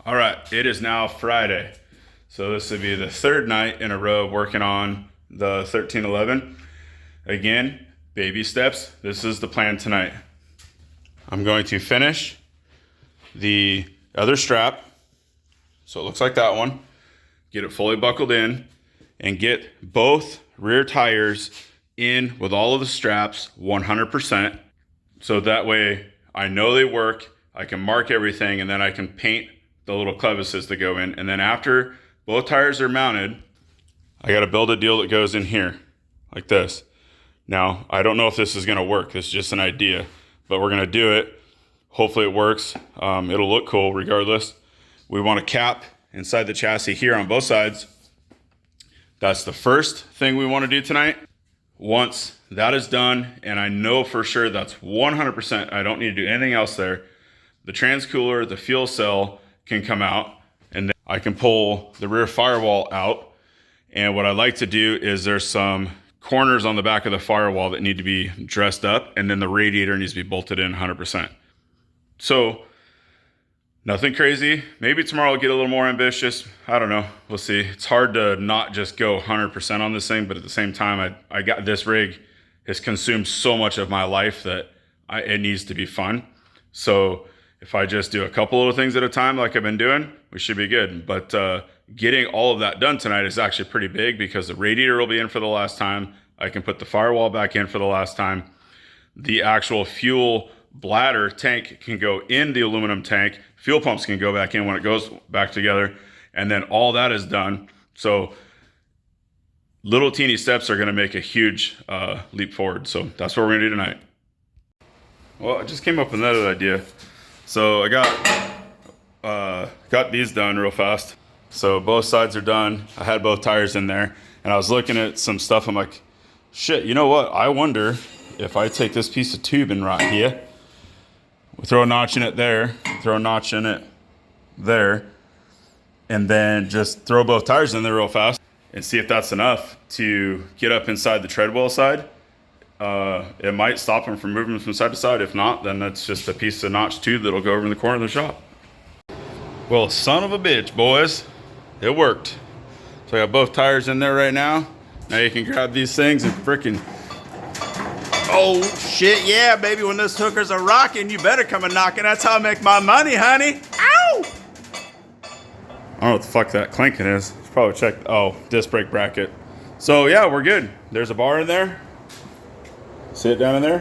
All right, it is now Friday. So this would be the third night in a row working on the 1311. Again, baby steps. This is the plan tonight. I'm going to finish the other strap. So it looks like that one. Get it fully buckled in and get both rear tires in with all of the straps 100%. So that way I know they work. I can mark everything and then I can paint the little crevices that go in. And then after both tires are mounted, I got to build a deal that goes in here like this. Now, I don't know if this is going to work. This is just an idea, but we're going to do it. Hopefully it works. It'll look cool regardless. We want a cap inside the chassis here on both sides. That's the first thing we want to do tonight. Once that is done, and I know for sure that's 100%, I don't need to do anything else there, the transcooler, the fuel cell can come out, and then I can pull the rear firewall out. And what I like to do is there's some corners on the back of the firewall that need to be dressed up, and then the radiator needs to be bolted in 100%. So nothing crazy. Maybe tomorrow I'll get a little more ambitious. I don't know. We'll see. It's hard to not just go 100% on this thing, but at the same time, I got this rig has consumed so much of my life that it needs to be fun. So if I just do a couple little things at a time like I've been doing, we should be good. But getting all of that done tonight is actually pretty big because the radiator will be in for the last time. I can put the firewall back in for the last time. The actual fuel bladder tank can go in the aluminum tank. Fuel pumps can go back in when it goes back together. And then all that is done. So little teeny steps are going to make a huge leap forward. So that's what we're going to do tonight. Well, I just came up with another idea. So I got these done real fast. So both sides are done. I had both tires in there and I was looking at some stuff. I'm like, shit, you know what? I wonder if I take this piece of tubing right here, we throw a notch in it there, throw a notch in it there, and then just throw both tires in there real fast and see if that's enough to get up inside the treadwell side. It might stop them from moving from side to side. If not, then that's just a piece of notch tube that'll go over in the corner of the shop. Well, son of a bitch, boys. It worked. So I got both tires in there right now. Now you can grab these things and freaking... Oh, shit, yeah, baby. When those hookers are rocking, you better come and knocking. That's how I make my money, honey. Ow! I don't know what the fuck that clinking is. Let's probably check... Oh, disc brake bracket. So, yeah, we're good. There's a bar in there. Sit down in there.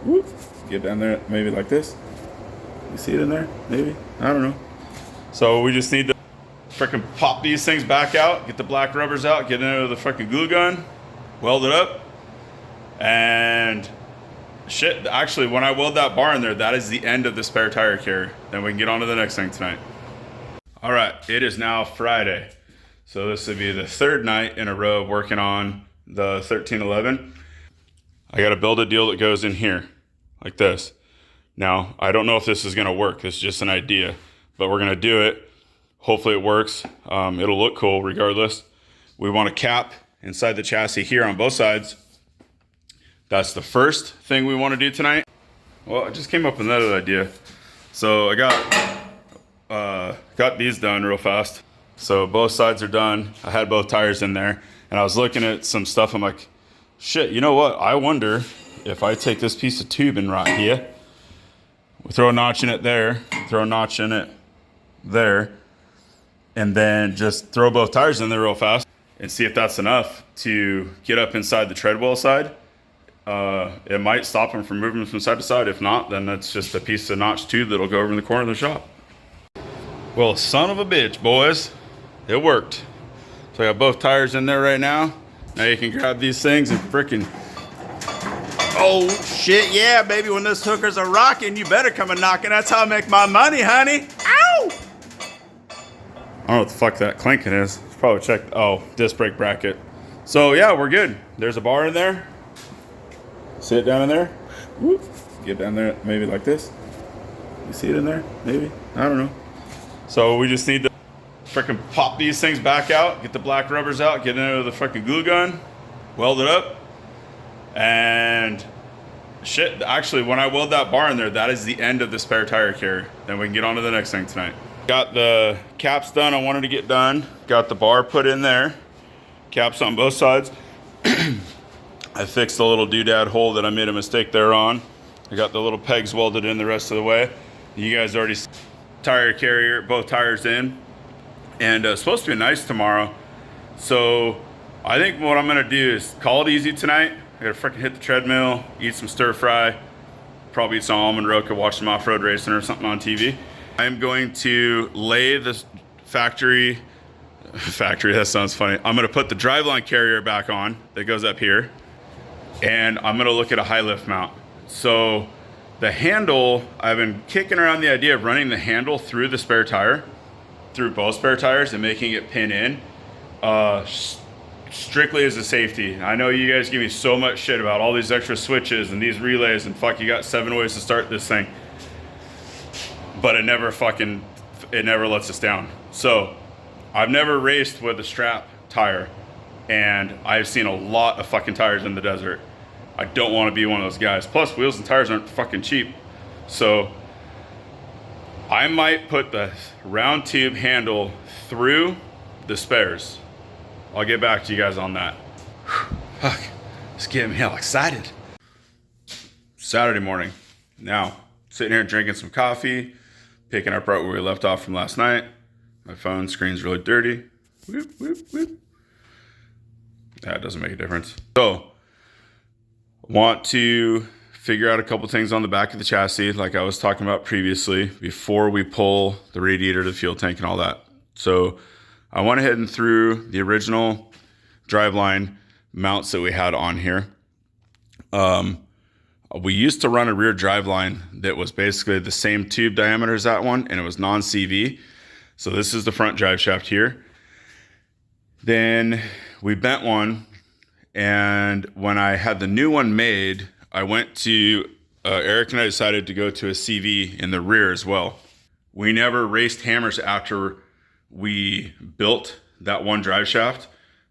Whoop. Get down there maybe like this. You see it in there? Maybe? I don't know. So we just need to freaking pop these things back out, get the black rubbers out, get into the freaking glue gun, weld it up, and shit, actually when I weld that bar in there, that is the end of the spare tire carrier. Then we can get on to the next thing tonight. All right, it is now Friday. So this would be the third night in a row working on the 1311. I got to build a deal that goes in here like this. Now, I don't know if this is going to work. This is just an idea, but we're going to do it. Hopefully it works. It'll look cool regardless. We want a cap inside the chassis here on both sides. That's the first thing we want to do tonight. Well, I just came up with another idea. So I got these done real fast. So both sides are done. I had both tires in there and I was looking at some stuff. I'm like, shit, you know what? I wonder if I take this piece of tubing right here, we throw a notch in it there, throw a notch in it there, and then just throw both tires in there real fast and see if that's enough to get up inside the treadwell side. It might stop them from moving from side to side. If not, then that's just a piece of notch tube that'll go over in the corner of the shop. Well, son of a bitch, boys. It worked. So I got both tires in there right now. Now you can grab these things and freaking... Oh, shit, yeah, baby. When those hookers are rocking, you better come and knocking. That's how I make my money, honey. Ow! I don't know what the fuck that clinking is. Let's probably check... Oh, disc brake bracket. So, yeah, we're good. There's a bar in there. Sit down in there. Whoop. Get down there maybe like this. You see it in there? Maybe? I don't know. So we just need to freaking pop these things back out, get the black rubbers out, get into the freaking glue gun, weld it up, and shit, actually when I weld that bar in there, that is the end of the spare tire carrier. Then we can get on to the next thing tonight. Got the caps done I wanted to get done. Got the bar put in there. Caps on both sides. I fixed the little doodad hole that I made a mistake there on. I got the little pegs welded in the rest of the way. You guys already see tire carrier, both tires in. And it's supposed to be nice tomorrow. So I think what I'm gonna do is call it easy tonight. I gotta freaking hit the treadmill, eat some stir fry, probably eat some almond roca, watch some off-road racing or something on TV. I'm going to lay the factory, that sounds funny. I'm gonna put the driveline carrier back on that goes up here. And I'm gonna look at a high lift mount. So the handle, I've been kicking around the idea of running the handle through the spare tire, through both spare tires and making it pin in, strictly as a safety. I know you guys give me so much shit about all these extra switches and these relays and fuck, you got 7 ways to start this thing. But it never lets us down. So I've never raced with a strap tire, and I've seen a lot of fucking tires in the desert. I don't want to be one of those guys. Plus, wheels and tires aren't fucking cheap. So I might put the round tube handle through the spares. I'll get back to you guys on that. Fuck, it's getting me all excited. Saturday morning. Now, sitting here drinking some coffee, picking up right where we left off from last night. My phone screen's really dirty. Whoop, whoop, whoop. That doesn't make a difference. So, want to figure out a couple things on the back of the chassis, like I was talking about previously, before we pull the radiator to the fuel tank and all that. So, I went ahead and threw the original driveline mounts that we had on here. We used to run a rear driveline that was basically the same tube diameter as that one, and it was non-CV. So this is the front drive shaft here. Then we bent one, and when I had the new one made, I went to, Eric and I decided to go to a CV in the rear as well. We never raced hammers after we built that one drive shaft.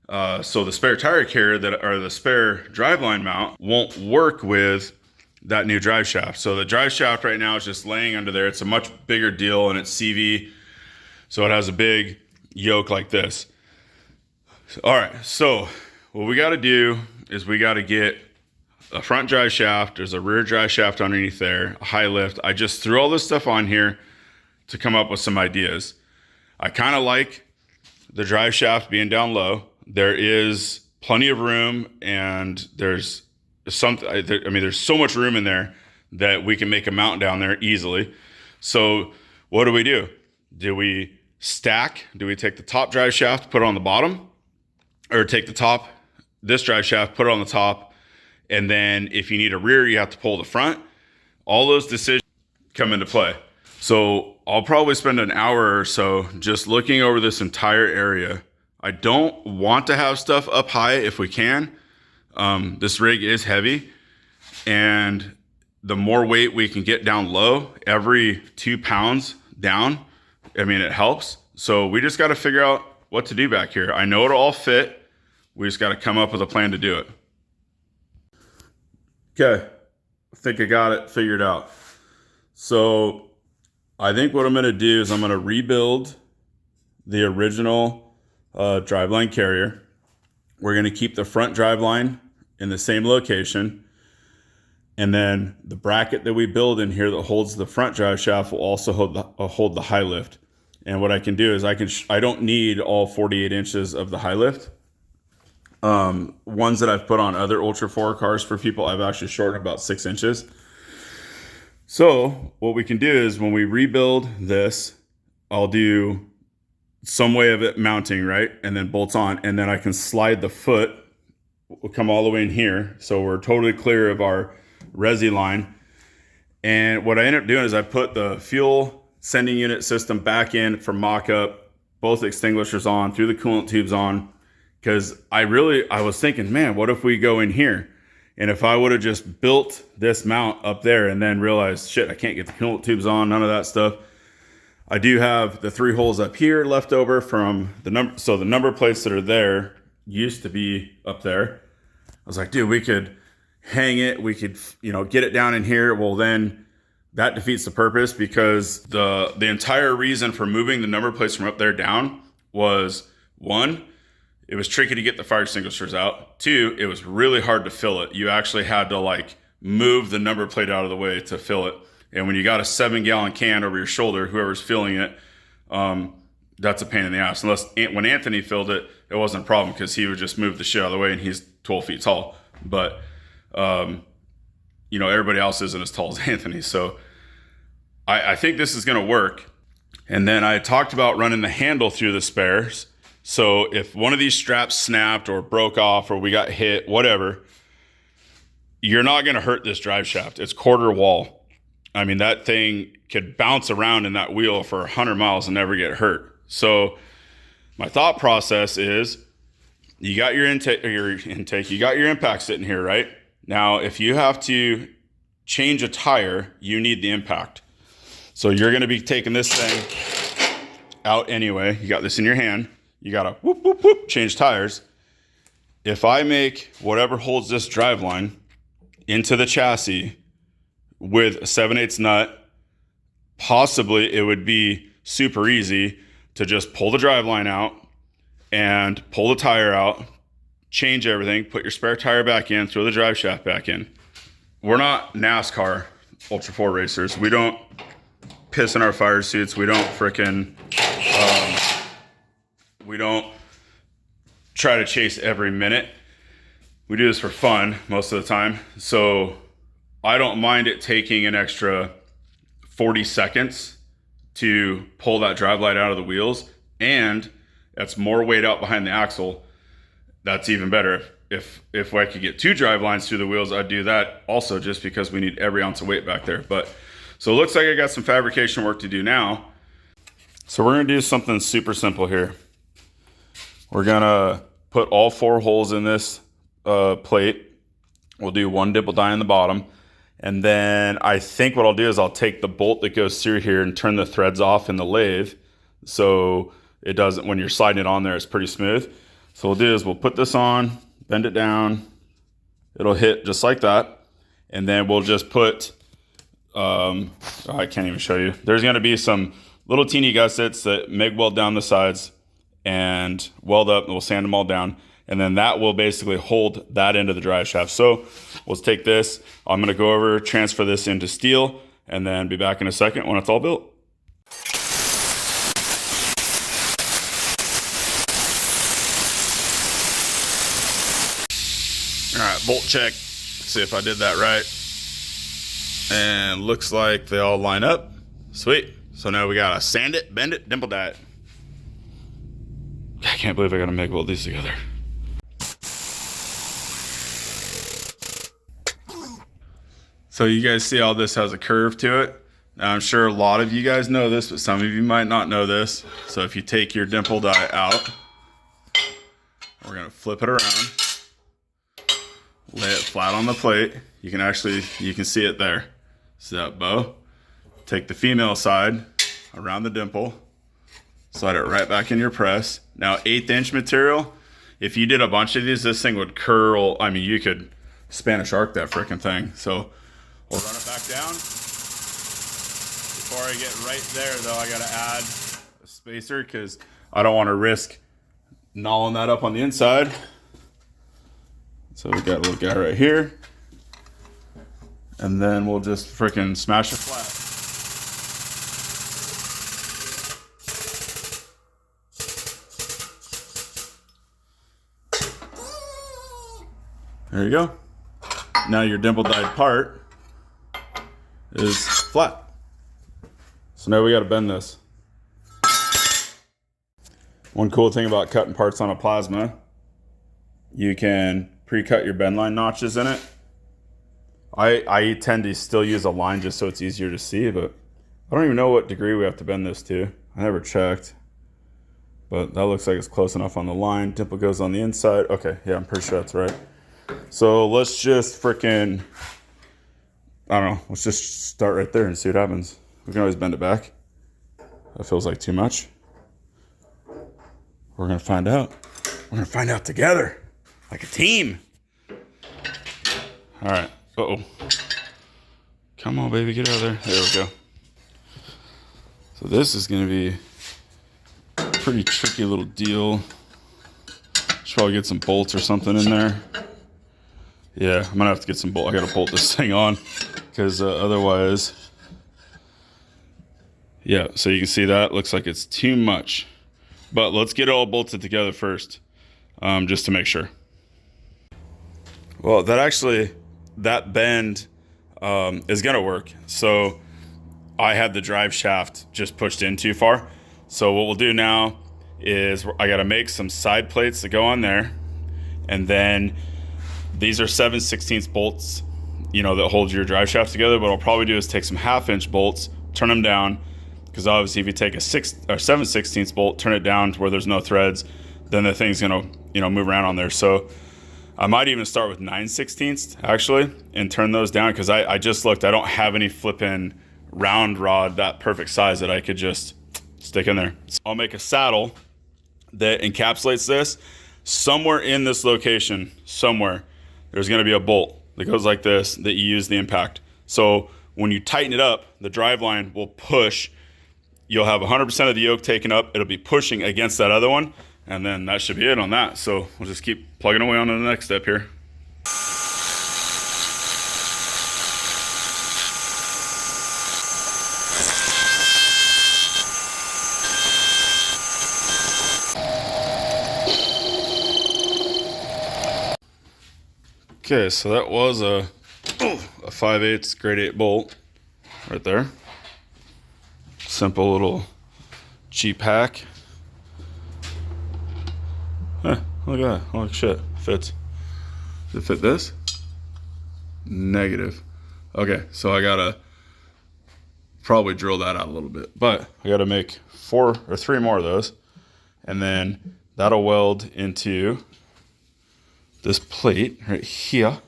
So the spare tire carrier or the spare driveline mount won't work with that new drive shaft. So the drive shaft right now is just laying under there. It's a much bigger deal, and it's CV. So it has a big yoke like this. All right, so what we got to do is we got to get a front drive shaft. There's a rear drive shaft underneath there, a high lift. I just threw all this stuff on here to come up with some ideas. I kind of like the drive shaft being down low. There is plenty of room, and there's there's so much room in there that we can make a mount down there easily. So what do? Do we stack? Do we take the top drive shaft, put it on the bottom? Or take this drive shaft, put it on the top, and then if you need a rear, you have to pull the front. All those decisions come into play. So I'll probably spend an hour or so just looking over this entire area. I don't want to have stuff up high if we can. This rig is heavy, and the more weight we can get down low, every 2 pounds down, it helps. So we just got to figure out what to do back here. I know it'll all fit. We just got to come up with a plan to do it. Okay, I think I got it figured out. So I think what I'm going to do is I'm going to rebuild the original driveline carrier. We're going to keep the front driveline in the same location. And then the bracket that we build in here that holds the front drive shaft will also hold the high lift. And what I can do is I don't need all 48 inches of the high lift. Ones that I've put on other Ultra 4 cars for people, I've actually shortened about 6 inches. So what we can do is when we rebuild this, I'll do some way of it mounting, right? And then bolts on, and then I can slide the foot, will come all the way in here. So we're totally clear of our resi line. And what I end up doing is I put the fuel sending unit system back in for mock-up, both extinguishers on, through the coolant tubes on, because I was thinking, man, what if we go in here? And if I would have just built this mount up there and then realized, shit, I can't get the coolant tubes on, none of that stuff. I do have the 3 holes up here left over from the number. So the number plates that are there used to be up there. I was like, dude, we could hang it. We could, get it down in here. Well, then that defeats the purpose, because the entire reason for moving the number plates from up there down was, one, it was tricky to get the fire extinguishers out. Two, it was really hard to fill it. You actually had to like move the number plate out of the way to fill it. And when you got a 7-gallon can over your shoulder, whoever's filling it, that's a pain in the ass. Unless when Anthony filled it, it wasn't a problem because he would just move the shit out of the way, and he's 12 feet tall. But, everybody else isn't as tall as Anthony. So I think this is going to work. And then I talked about running the handle through the spares. So if one of these straps snapped or broke off or we got hit, whatever, you're not going to hurt this drive shaft. It's quarter wall. I mean, that thing could bounce around in that wheel for 100 miles and never get hurt. So my thought process is, you got your intake, you got your impact sitting here, right? Now, if you have to change a tire, you need the impact. So you're going to be taking this thing out anyway. You got this in your hand. You got to whoop, whoop, whoop, change tires. If I make whatever holds this drive line into the chassis with a 7/8 nut, possibly it would be super easy to just pull the drive line out and pull the tire out, change everything, put your spare tire back in, throw the drive shaft back in. We're not NASCAR Ultra 4 racers. We don't piss in our fire suits. We don't we don't try to chase every minute. We do this for fun most of the time. So I don't mind it taking an extra 40 seconds to pull that drive light out of the wheels, and that's more weight out behind the axle. That's even better. If I could get 2 drive lines through the wheels, I'd do that also, just because we need every ounce of weight back there. But so it looks like I got some fabrication work to do now. So we're going to do something super simple here. We're going to put all 4 holes in this plate. We'll do 1 dimple die in the bottom. And then I think what I'll do is I'll take the bolt that goes through here and turn the threads off in the lathe, so it doesn't, when you're sliding it on there, it's pretty smooth. So what we'll do is we'll put this on, bend it down. It'll hit just like that. And then we'll just put, I can't even show you. There's going to be some little teeny gussets that MIG weld down the sides and weld up, and we'll sand them all down. And then that will basically hold that end of the drive shaft. So let's take this. I'm going to go over, transfer this into steel, and then be back in a second when it's all built. All right, bolt check. See if I did that right. And looks like they all line up. Sweet. So now we got to sand it, bend it, dimple die it. I can't believe I got to MIG weld these together. So you guys see how this has a curve to it? Now I'm sure a lot of you guys know this, but some of you might not know this. So if you take your dimple die out, we're gonna flip it around, lay it flat on the plate. You can see it there. See that bow? Take the female side around the dimple, slide it right back in your press. Now 1/8 inch material, if you did a bunch of these, this thing would curl. I mean, you could Spanish arc that freaking thing. So we'll run it back down. Before I get right there, though, I got to add a spacer because I don't want to risk gnawing that up on the inside. So we got a little guy right here. And then we'll just freaking smash it flat. There you go. Now your dimple dyed part is flat. So now we got to bend this. One cool thing about cutting parts on a plasma, you can pre-cut your bend line notches in it. I tend to still use a line just so it's easier to see, but I don't even know what degree we have to bend this to. I never checked, but that looks like it's close enough on the line. Dimple goes on the inside. Okay, yeah, I'm pretty sure that's right. So let's just freaking, I don't know, let's just start right there and see what happens. We can always bend it back. That feels like too much. We're going to find out. We're going to find out together, like a team. All right. Uh-oh. Come on, baby, get out of there. There we go. So this is gonna be a pretty tricky little deal. Should probably get some bolts or something in there. Yeah, I'm gonna have to get some bolts. I gotta bolt this thing on because otherwise, yeah, so you can see that looks like it's too much. But let's get it all bolted together first, just to make sure. Well, that bend is gonna work. So I had the drive shaft just pushed in too far. So what we'll do now is I gotta make some side plates that go on there. And then these are 7/16 bolts, you know, that hold your drive shaft together. What I'll probably do is take some 1/2-inch bolts, turn them down, because obviously if you take a 7/16 bolt, turn it down to where there's no threads, then the thing's gonna, you know, move around on there. So I might even start with 9/16 actually and turn those down, because I just looked, I don't have any flipping round rod that perfect size that I could just stick in there. So I'll make a saddle that encapsulates this. Somewhere in this location, somewhere, there's gonna be a bolt that goes like this that you use the impact. So when you tighten it up, the drive line will push. You'll have 100% of the yoke taken up. It'll be pushing against that other one. And then that should be it on that. So we'll just keep plugging away on to the next step here. Okay, so that was a 5/8 grade 8 bolt right there. Simple little cheap hack. Look at that. Holy shit. Fits. Does it fit this? Negative. Okay, so I gotta probably drill that out a little bit. But I gotta make 4 or 3 more of those. And then that'll weld into this plate right here.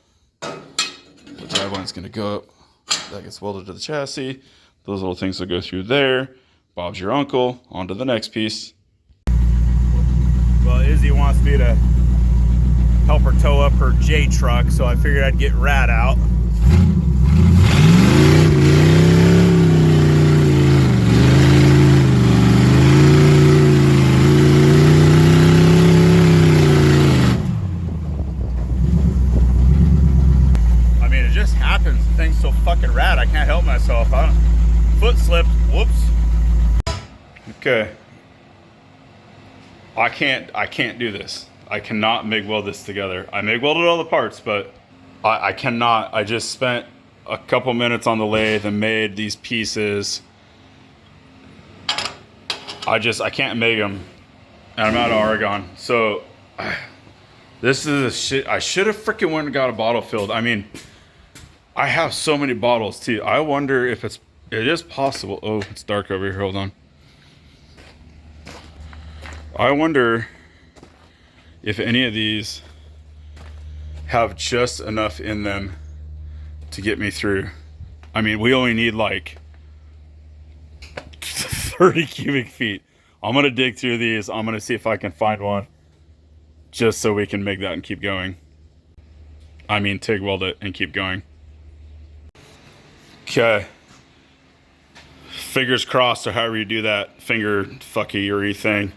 The drive line's gonna go up. That gets welded to the chassis. Those little things will go through there. Bob's your uncle. On to the next piece. Well, Izzy wants me to help her tow up her J truck, so I figured I'd get Rat out. I mean, it just happens. The thing's so fucking rad, I can't help myself. Foot slipped. Whoops. Okay. I can't do this. I cannot MIG weld this together. I MIG welded all the parts, but I cannot. I just spent a couple minutes on the lathe and made these pieces. I can't MIG them. And I'm out of Oregon. So this is a shit. I should have freaking went and got a bottle filled. I mean, I have so many bottles too. I wonder if it is possible. Oh, it's dark over here. Hold on. I wonder if any of these have just enough in them to get me through. I mean, we only need like 30 cubic feet. I'm gonna dig through these. I'm gonna see if I can find one just so we can make that and keep going. I mean, TIG weld it and keep going. Okay. Fingers crossed, or however you do that finger fuckery thing.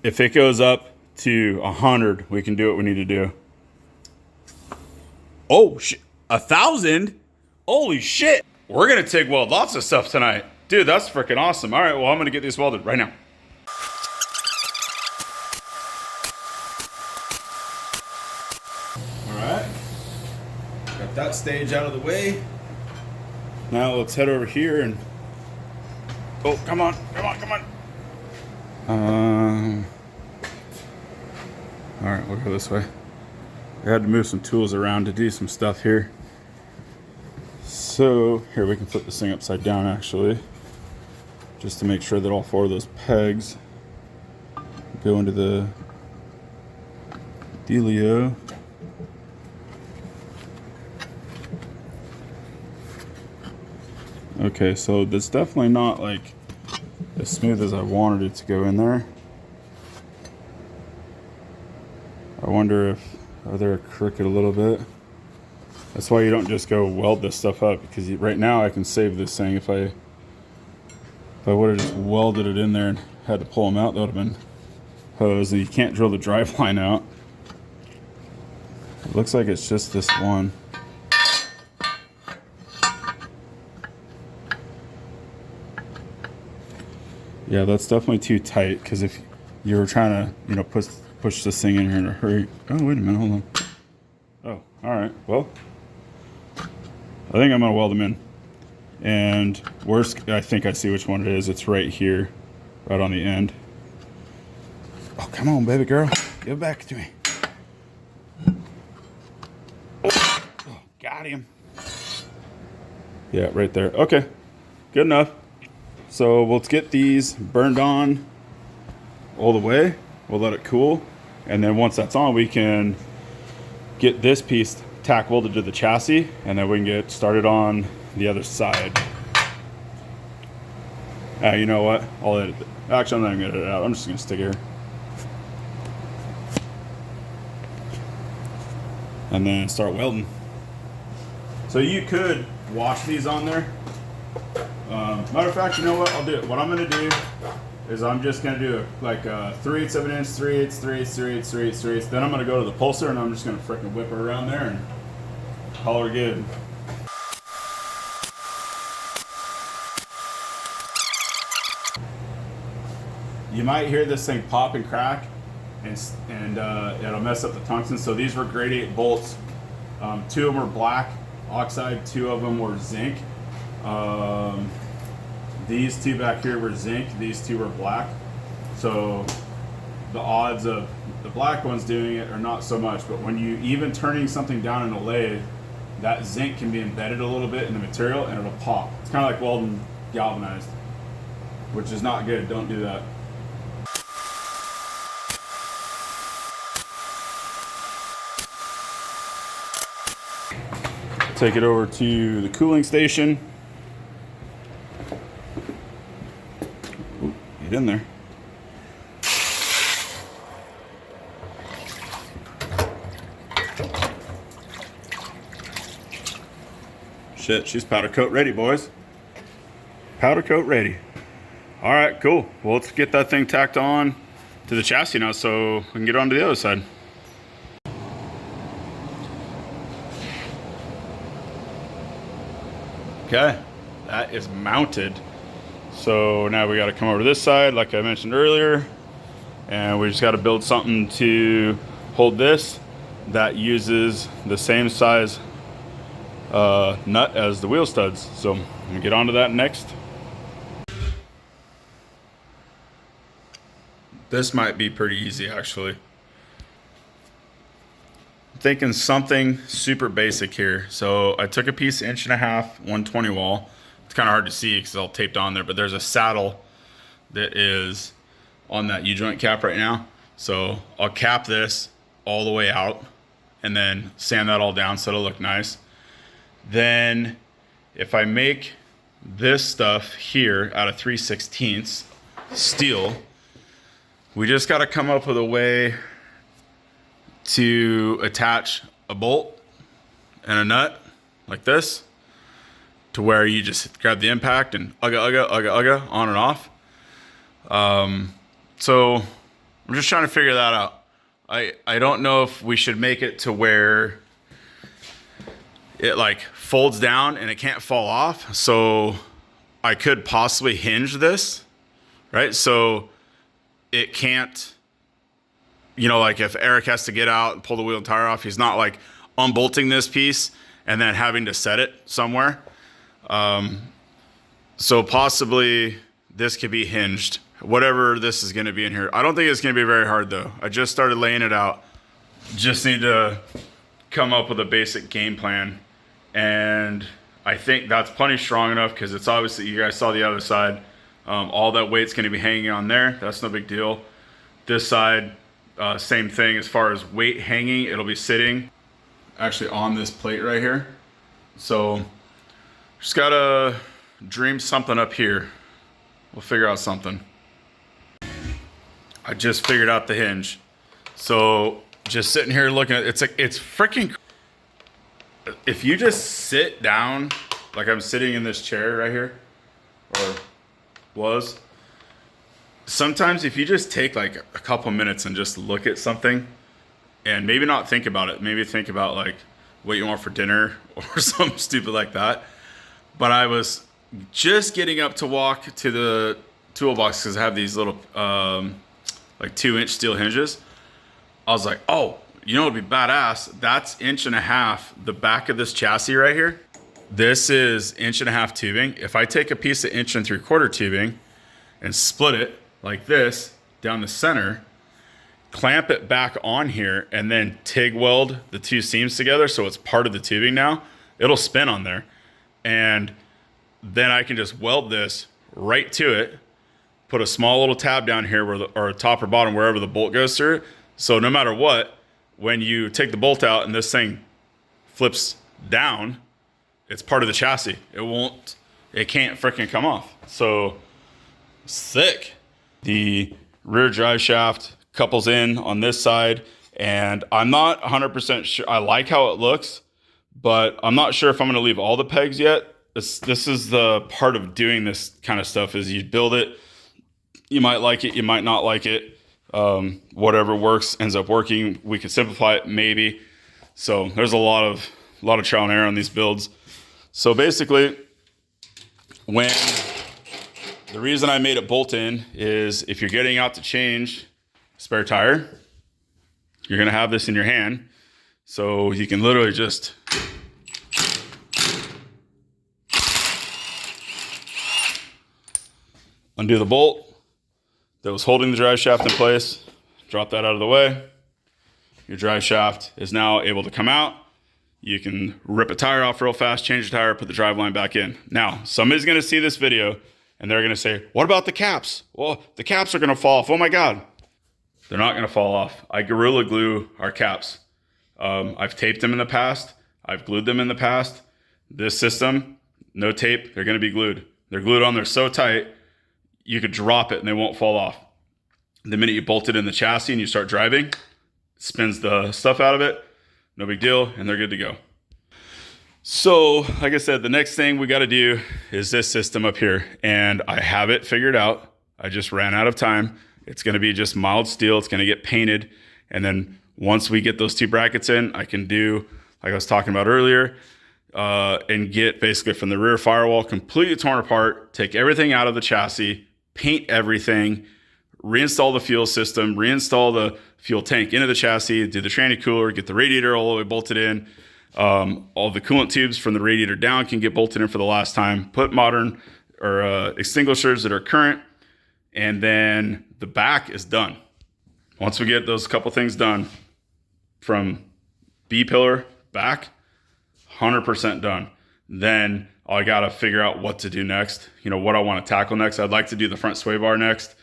If it goes up to 100, we can do what we need to do. Oh shit, 1,000? Holy shit! We're gonna TIG weld lots of stuff tonight, dude. That's freaking awesome. All right, well, I'm gonna get these welded right now. All right, got that stage out of the way. Now let's head over here and. Oh, come on, come on, come on. All right, we'll go this way. I had to move some tools around to do some stuff here. So here we can flip this thing upside down actually, just to make sure that all 4 of those pegs go into the dealio. Okay, so that's definitely not like as smooth as I wanted it to go in there. I wonder if they're crooked a little bit. That's why you don't just go weld this stuff up, because right now I can save this thing. If I would have just welded it in there and had to pull them out, that would have been hosed. And you can't drill the drive line out. It looks like it's just this one. Yeah, that's definitely too tight, because if you were trying to, you know, push this thing in here in a hurry. Oh, wait a minute, hold on. Oh, all right. Well, I think I'm gonna weld them in. And worst, I think I see which one it is. It's right here, right on the end. Oh, come on, baby girl, give it back to me. Oh, got him. Yeah, right there. Okay, good enough. So let's get these burned on all the way. We'll let it cool. And then once that's on, we can get this piece tack welded to the chassis, and then we can get started on the other side. You know what? I'll edit it. Actually, I'm not gonna edit it out. I'm just gonna stick it here. And then start welding. So you could wash these on there. Matter of fact, you know what? I'll do it. What I'm gonna do is I'm just gonna do like 3/8 of an inch, 3/8, 3/8, 3/8, 3/8, 3/8. Then I'm gonna go to the pulser and I'm just gonna frickin' whip her around there and call her good. You might hear this thing pop and crack, and it'll mess up the tungsten. So these were grade 8 bolts. 2 of them were black oxide, 2 of them were zinc. These 2 back here were zinc, these 2 were black. So the odds of the black ones doing it are not so much, but when you even turning something down in a lathe, that zinc can be embedded a little bit in the material and it'll pop. It's kind of like welding galvanized, which is not good. Don't do that. Take it over to the cooling station. Ooh, get in there. Shit, she's powder coat ready, boys. Powder coat ready. All right, cool. Well, let's get that thing tacked on to the chassis now so we can get on to the other side. Okay, that is mounted. So now we got to come over to this side, like I mentioned earlier, and we just got to build something to hold this that uses the same size nut as the wheel studs. So I'm gonna get onto that next. This might be pretty easy, actually. Thinking something super basic here. So I took a piece 1.5 inch 120 wall. It's kind of hard to see because it's all taped on there, but there's a saddle that is on that U-joint cap right now. So I'll cap this all the way out and then sand that all down so it'll look nice. Then if I make this stuff here out of 3/16 steel, we just got to come up with a way to attach a bolt and a nut like this to where you just grab the impact and ugga on and off. So I'm just trying to figure that out. I don't know if we should make it to where it like folds down and it can't fall off. So I could possibly hinge this, right? So it can't, you know, like if Eric has to get out and pull the wheel and tire off, he's not like unbolting this piece and then having to set it somewhere. So possibly this could be hinged, whatever this is going to be in here. I don't think it's going to be very hard though. I just started laying it out. Just need to come up with a basic game plan. And I think that's plenty strong enough because it's obviously, you guys saw the other side. All that weight's going to be hanging on there. That's no big deal. This side, same thing as far as weight hanging. It'll be sitting actually on this plate right here. So just got to dream something up here. We'll figure out something. I just figured out the hinge. So just sitting here looking at it, it's freaking. if you just sit down, like I'm sitting in this chair right here, or was, sometimes if you just take like a couple minutes and just look at something and maybe not think about it, maybe think about like what you want for dinner or something stupid like that. But I was just getting up to walk to the toolbox because I have these little like 2-inch steel hinges. I was like, oh, you know, it'd be badass. That's 1.5 inches, the back of this chassis right here. This is 1.5 inch tubing. If I take a piece of 1 3/4 tubing and split it like this down the center, clamp it back on here, and then TIG weld the two seams together so it's part of the tubing now, it'll spin on there. And then I can just weld this right to it, put a small little tab down here where or top or bottom, wherever the bolt goes through. So no matter what, when you take the bolt out and this thing flips down, it's part of the chassis. It can't freaking come off. So sick. The rear drive shaft couples in on this side, and I'm not 100% sure. I like how it looks, but I'm not sure if I'm going to leave all the pegs yet. This is the part of doing this kind of stuff, is you build it. You might like it, you might not like it. Whatever works ends up working. We could simplify it maybe. So there's a lot of trial and error on these builds. So basically, the reason I made it bolt in is if you're getting out to change a spare tire, you're going to have this in your hand. So you can literally just undo the bolt that was holding the drive shaft in place, drop that out of the way. Your drive shaft is now able to come out. You can rip a tire off real fast, change the tire, put the drive line back in. Now, somebody's going to see this video and they're going to say, what about the caps? Well, the caps are going to fall off. Oh my God. They're not going to fall off. I Gorilla Glue our caps. I've taped them in the past. I've glued them in the past. This system, no tape, they're going to be glued. They're glued on there so tight, you could drop it and they won't fall off. The minute you bolt it in the chassis and you start driving, it spins the stuff out of it. No big deal, and they're good to go. So, like I said, the next thing we got to do is this system up here, and I have it figured out. I just ran out of time. It's going to be just mild steel. It's going to get painted, and then once we get those two brackets in, I can do, like I was talking about earlier, and get basically from the rear firewall completely torn apart, take everything out of the chassis, paint everything, reinstall the fuel system, reinstall the fuel tank into the chassis, do the tranny cooler, get the radiator all the way bolted in. All the coolant tubes from the radiator down can get bolted in for the last time. Put modern or extinguishers that are current, and then the back is done. Once we get those couple things done, from B-pillar back, 100% done. Then I got to figure out what to do next. You know, what I want to tackle next. I'd like to do the front sway bar next,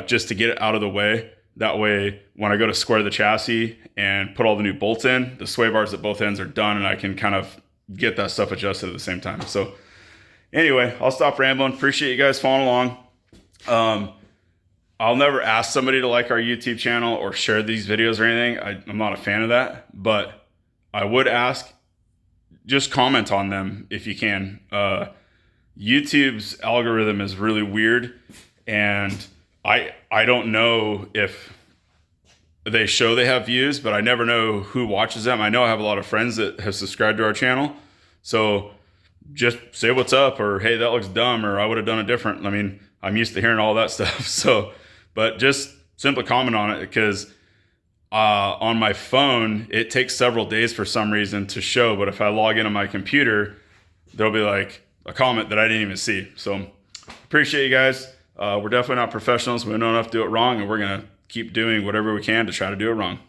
just to get it out of the way. That way, when I go to square the chassis and put all the new bolts in, the sway bars at both ends are done, and I can kind of get that stuff adjusted at the same time. So anyway, I'll stop rambling. Appreciate you guys following along. I'll never ask somebody to like our YouTube channel or share these videos or anything. I'm not a fan of that, but I would ask, just comment on them if you can. YouTube's algorithm is really weird, and I don't know if they show they have views, but I never know who watches them. I know I have a lot of friends that have subscribed to our channel. So just say what's up, or hey, that looks dumb, or I would have done it different. I mean, I'm used to hearing all that stuff. So, but just simply comment on it, because on my phone, it takes several days for some reason to show. But if I log in on my computer, there'll be like a comment that I didn't even see. So appreciate you guys. We're definitely not professionals. We know enough to do it wrong, and we're going to keep doing whatever we can to try to do it wrong.